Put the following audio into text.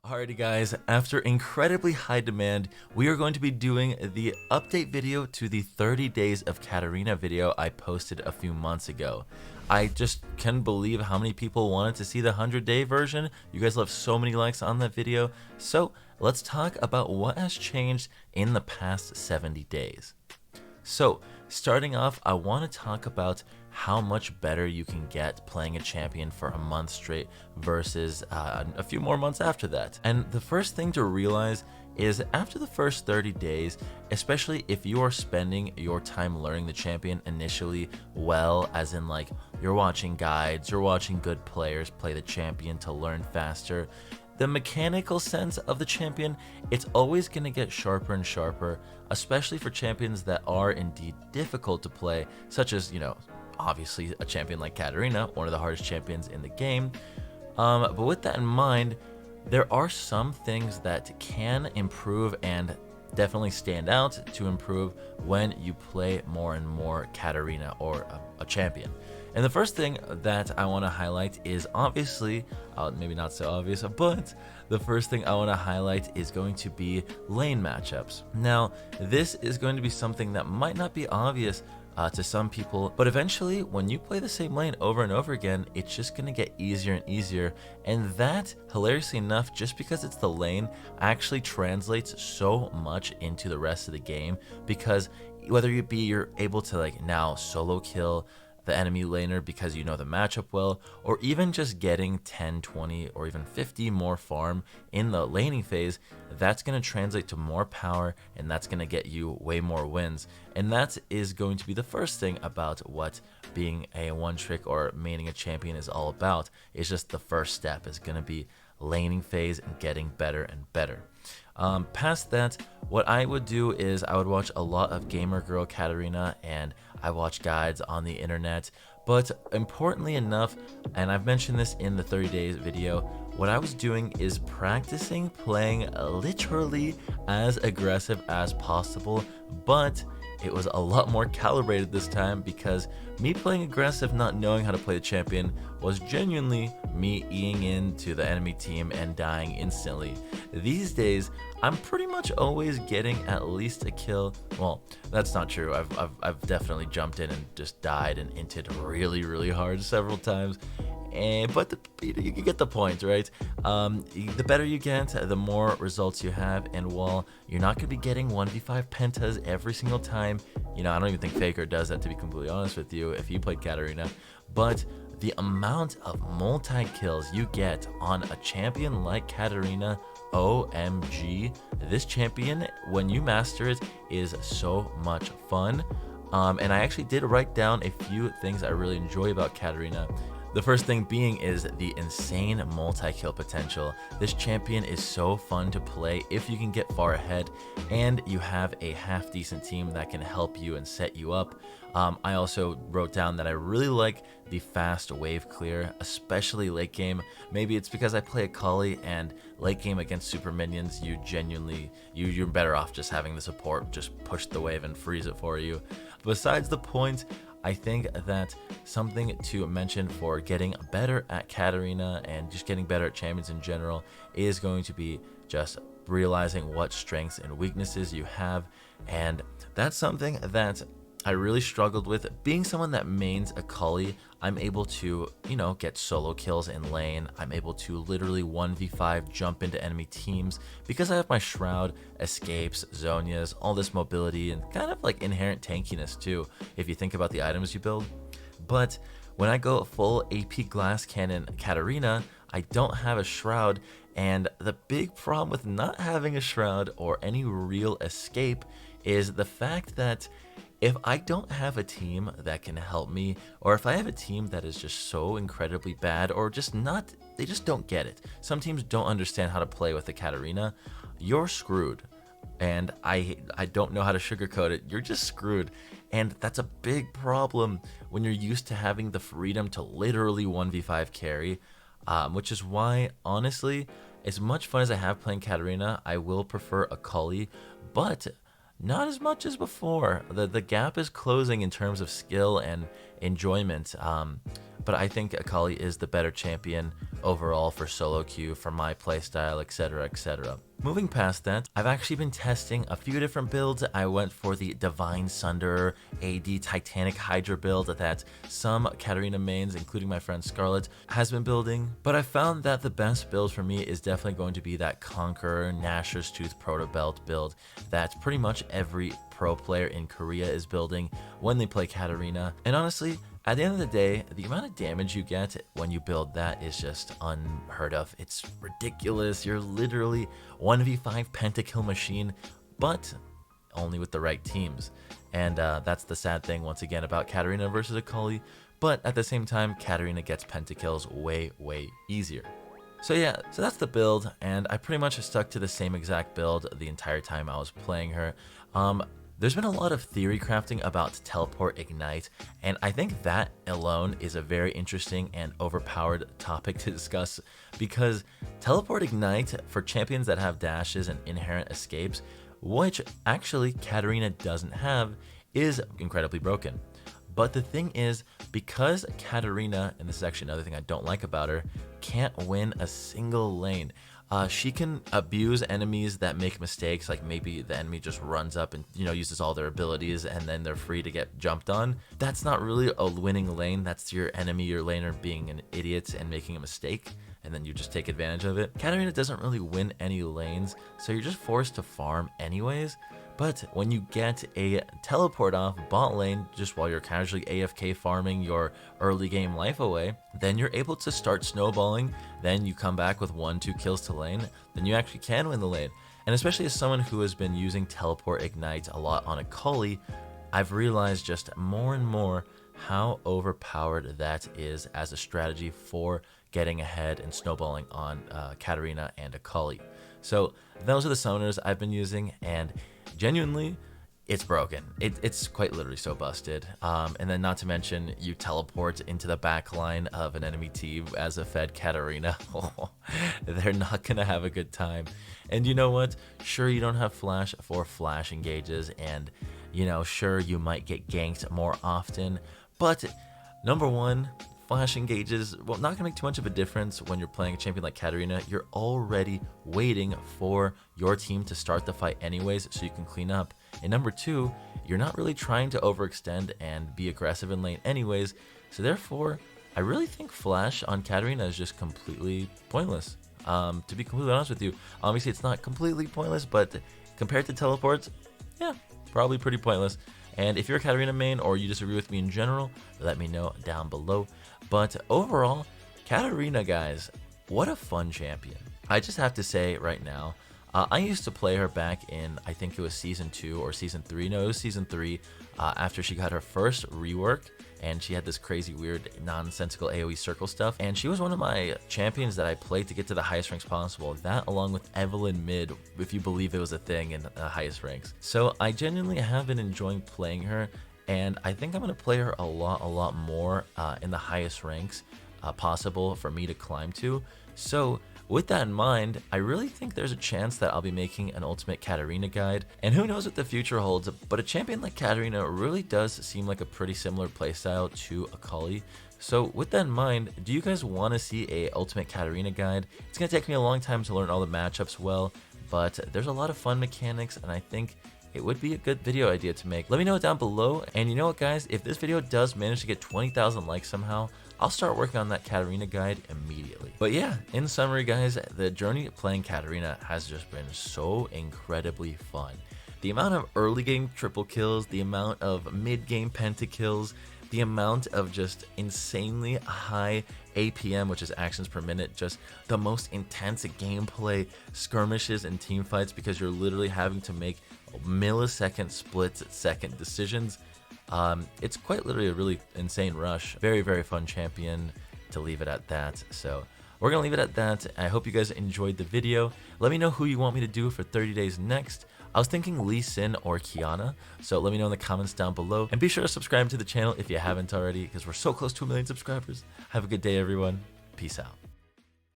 Alrighty guys, after incredibly high demand, we are going to be doing the update video to the 30 days of Katarina video I posted a few months ago. I just can't believe how many people wanted to see the 100-day version. You guys left so many likes on that video. So let's talk about what has changed in the past 70 days. So, starting off, I want to talk about how much better you can get playing a champion for a month straight versus a few more months after that. And the first thing to realize is after the first 30 days, especially if you are spending your time learning the champion initially well, as in like you're watching guides, you're watching good players play the champion to learn faster, the mechanical sense of the champion, it's always going to get sharper and sharper, especially for champions that are indeed difficult to play, such as, obviously a champion like Katarina, one of the hardest champions in the game. But with that in mind, there are some things that can improve and definitely stand out to improve when you play more and more Katarina or a champion. And the first thing that I want to highlight is obviously, maybe not so obvious, but the first thing I want to highlight is going to be lane matchups. Now, this is going to be something that might not be obvious to some people, but eventually when you play the same lane over and over again, it's just going to get easier and easier. And that, hilariously enough, just because it's the lane, actually translates so much into the rest of the game, because whether you're able to like now solo kill the enemy laner because you know the matchup well, or even just getting 10, 20, or even 50 more farm in the laning phase, that's going to translate to more power, and that's going to get you way more wins. And that is going to be the first thing about what being a one-trick or maining a champion is all about. It's just the first step is going to be laning phase and getting better and better. Past that, what I would do is I would watch a lot of Gamer Girl Katarina, and I watch guides on the internet. But importantly enough, and I've mentioned this in the 30 days video, what I was doing is practicing playing literally as aggressive as possible, but it was a lot more calibrated this time, because me playing aggressive, not knowing how to play the champion, was genuinely me Eing into the enemy team and dying instantly. These days, I'm pretty much always getting at least a kill. Well, that's not true. I've definitely jumped in and just died and inted really hard several times. But you get the point, right? The better you get, the more results you have. And while you're not going to be getting 1v5 pentas every single time, I don't even think Faker does that, to be completely honest with you, if you played Katarina. But the amount of multi-kills you get on a champion like Katarina, OMG, this champion, when you master it, is so much fun. And I actually did write down a few things I really enjoy about Katarina. The first thing being is the insane multi-kill potential. This champion is so fun to play if you can get far ahead and you have a half-decent team that can help you and set you up. I also wrote down that I really like the fast wave clear, especially late game. Maybe it's because I play Akali, and late game against super minions, you're better off just having the support just push the wave and freeze it for you. Besides the point, I think that something to mention for getting better at Katarina and just getting better at champions in general is going to be just realizing what strengths and weaknesses you have. And that's something that I really struggled with. Being someone that mains Akali, I'm able to, get solo kills in lane. I'm able to literally 1v5 jump into enemy teams because I have my Shroud, escapes, Zhonya's, all this mobility, and kind of like inherent tankiness too, if you think about the items you build. But when I go full AP Glass Cannon Katarina, I don't have a Shroud, and the big problem with not having a Shroud or any real escape is the fact that if I don't have a team that can help me, or if I have a team that is just so incredibly bad, or they just don't get it. Some teams don't understand how to play with the Katarina. You're screwed. And I don't know how to sugarcoat it. You're just screwed. And that's a big problem when you're used to having the freedom to literally 1v5 carry, which is why, honestly, as much fun as I have playing Katarina, I will prefer Akali, but not as much as before. The gap is closing in terms of skill and enjoyment. but I think Akali is the better champion overall for solo queue, for my playstyle, etc, etc. Moving past that, I've actually been testing a few different builds. I went for the Divine Sunderer AD Titanic Hydra build that some Katarina mains, including my friend Scarlet, has been building. But I found that the best build for me is definitely going to be that Conqueror Nashor's Tooth Proto Belt build that pretty much every pro player in Korea is building when they play Katarina. And honestly, at the end of the day, the amount of damage you get when you build that is just unheard of. It's ridiculous. You're literally 1v5 pentakill machine, but only with the right teams. And that's the sad thing, once again, about Katarina versus Akali. But at the same time, Katarina gets pentakills way, way easier. So yeah, so that's the build, and I pretty much stuck to the same exact build the entire time I was playing her. There's been a lot of theory crafting about Teleport Ignite, and I think that alone is a very interesting and overpowered topic to discuss, because Teleport Ignite for champions that have dashes and inherent escapes, which actually Katarina doesn't have, is incredibly broken. But the thing is, because Katarina, and this is actually another thing I don't like about her, can't win a single lane. She can abuse enemies that make mistakes, like maybe the enemy just runs up and uses all their abilities and then they're free to get jumped on. That's not really a winning lane. That's your enemy, your laner, being an idiot and making a mistake, and then you just take advantage of it. Katarina doesn't really win any lanes, so you're just forced to farm anyways. But when you get a teleport off bot lane just while you're casually AFK farming your early game life away, then you're able to start snowballing, then you come back with 1-2 kills to lane, then you actually can win the lane. And especially as someone who has been using Teleport Ignite a lot on Akali, I've realized just more and more how overpowered that is as a strategy for getting ahead and snowballing on Katarina and Akali. So those are the summoners I've been using, and genuinely, it's broken. It's quite literally so busted. And then not to mention, you teleport into the back line of an enemy team as a fed Katarina. They're not gonna have a good time. And you know what? Sure, you don't have flash for flash engages, and sure, you might get ganked more often, but number one, flash engages, well, not gonna make too much of a difference when you're playing a champion like Katarina. You're already waiting for your team to start the fight anyways, so you can clean up. And number two, you're not really trying to overextend and be aggressive in lane anyways, so therefore, I really think flash on Katarina is just completely pointless. To be completely honest with you, obviously it's not completely pointless, but compared to teleports, yeah, probably pretty pointless. And if you're a Katarina main or you disagree with me in general, let me know down below. But overall, Katarina, guys, what a fun champion. I just have to say right now, I used to play her back in, I think it was Season 2 or Season 3. No, it was Season 3, after she got her first rework, and she had this crazy, weird, nonsensical AoE circle stuff. And she was one of my champions that I played to get to the highest ranks possible. That along with Evelyn mid, if you believe it was a thing in the highest ranks. So I genuinely have been enjoying playing her, and I think I'm going to play her a lot more in the highest ranks possible for me to climb to. So with that in mind, I really think there's a chance that I'll be making an Ultimate Katarina guide, and who knows what the future holds, but a champion like Katarina really does seem like a pretty similar playstyle to Akali. So with that in mind, do you guys want to see a Ultimate Katarina guide? It's going to take me a long time to learn all the matchups well, but there's a lot of fun mechanics, and I think it would be a good video idea to make. Let me know down below, and you know what, guys, if this video does manage to get 20,000 likes somehow, I'll start working on that Katarina guide immediately. But yeah, in summary, guys, the journey of playing Katarina has just been so incredibly fun. The amount of early game triple kills, the amount of mid game pentakills, the amount of just insanely high APM, which is actions per minute, just the most intense gameplay, skirmishes and team fights, because you're literally having to make millisecond split-second decisions. It's quite literally a really insane rush. Very, very fun champion, to leave it at that. So we're gonna leave it at that. I hope you guys enjoyed the video. Let me know who you want me to do for 30 days next. I was thinking Lee Sin or Kiana, so let me know in the comments down below, and be sure to subscribe to the channel if you haven't already, because we're so close to 1 million subscribers. Have a good day, everyone. Peace out.